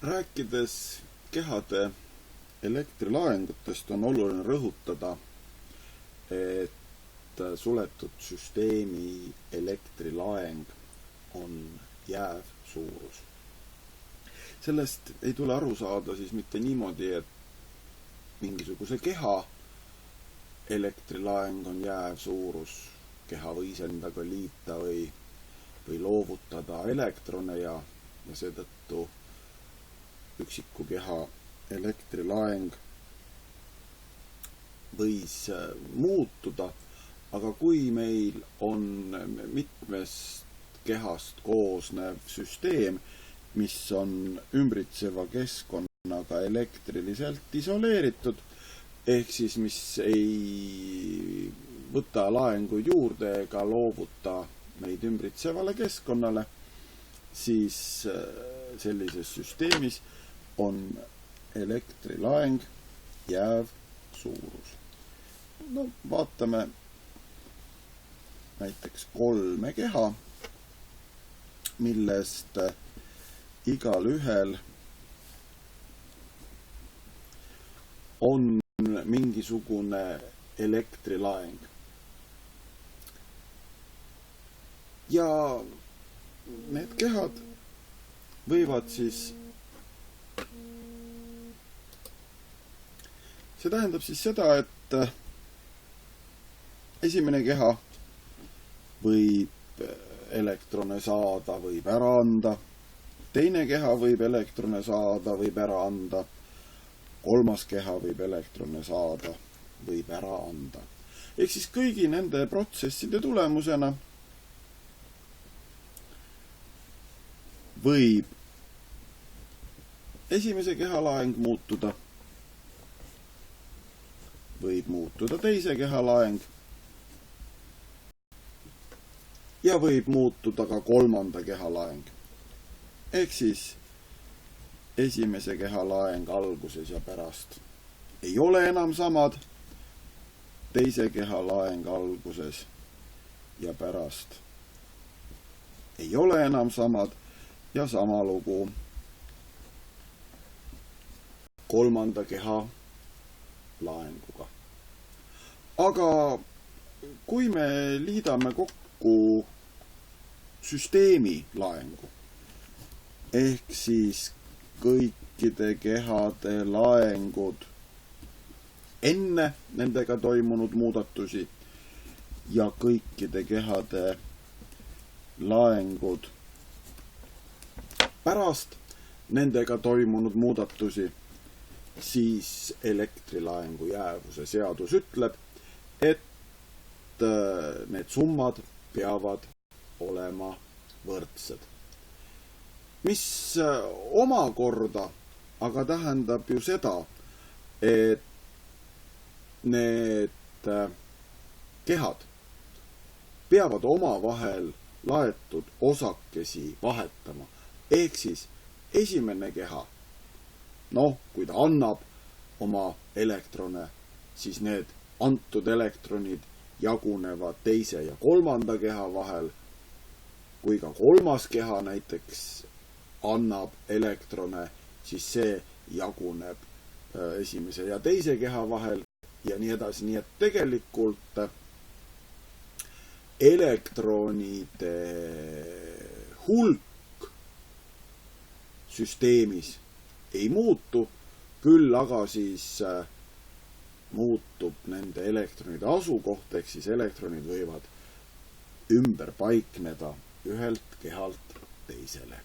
Rääkides kehade elektrilaengutest on oluline rõhutada, et suletud süsteemi elektrilaeng on jääv suurus. Sellest ei tule aru saada siis mitte niimoodi, et mingisuguse keha elektrilaeng on jääv suurus, keha võis endaga liita või loovutada elektrone ja seetõttu üksiku keha elektrilaeng võis muutuda, aga kui meil on mitmest kehast koosnev süsteem, mis on ümbritseva keskkonnaga elektriliselt isoleeritud, ehk siis mis ei võta laenguid juurde ega loovuta neid ümbritsevale keskkonnale, siis sellises süsteemis on elektrilaeng jääv suurus. Vaatame näiteks 3 keha, millest igal ühel on mingisugune elektrilaeng. Ja need kehad võivad siis see tähendab siis seda, et esimene keha võib elektrone saada, võib ära anda, teine keha võib elektrone saada, võib ära anda, kolmas keha võib elektrone saada, võib ära anda. Ehk siis kõigi nende protsesside tulemusena võib esimese keha laeng muutuda, võib muutuda teise keha laeng ja võib muutuda ka kolmanda keha laeng. Ehk siis esimese keha laeng alguses ja pärast ei ole enam samad, teise keha laeng alguses ja pärast ei ole enam samad ja sama lugu kolmanda keha laenguga. Aga kui me liidame kokku süsteemi laengu, ehk siis kõikide kehade laengud enne nendega toimunud muudatusi ja kõikide kehade laengud pärast nendega toimunud muudatusi, siis elektrilaengu jäävuse seadus ütleb, et need summad peavad olema võrdsed. Mis omakorda aga tähendab ju seda, et need kehad peavad omavahel laetud osakesi vahetama. Ehk siis esimene keha, kui ta annab oma elektrone, siis need antud elektronid jagunevad teise ja kolmanda keha vahel. Kui ka kolmas keha näiteks annab elektrone, siis see jaguneb esimese ja teise keha vahel ja nii edasi. Nii et tegelikult elektronide hulk süsteemis ei muutu, küll aga siis muutub nende elektronide asukoht, ehk siis elektronid võivad ümber paikneda ühelt kehalt teisele.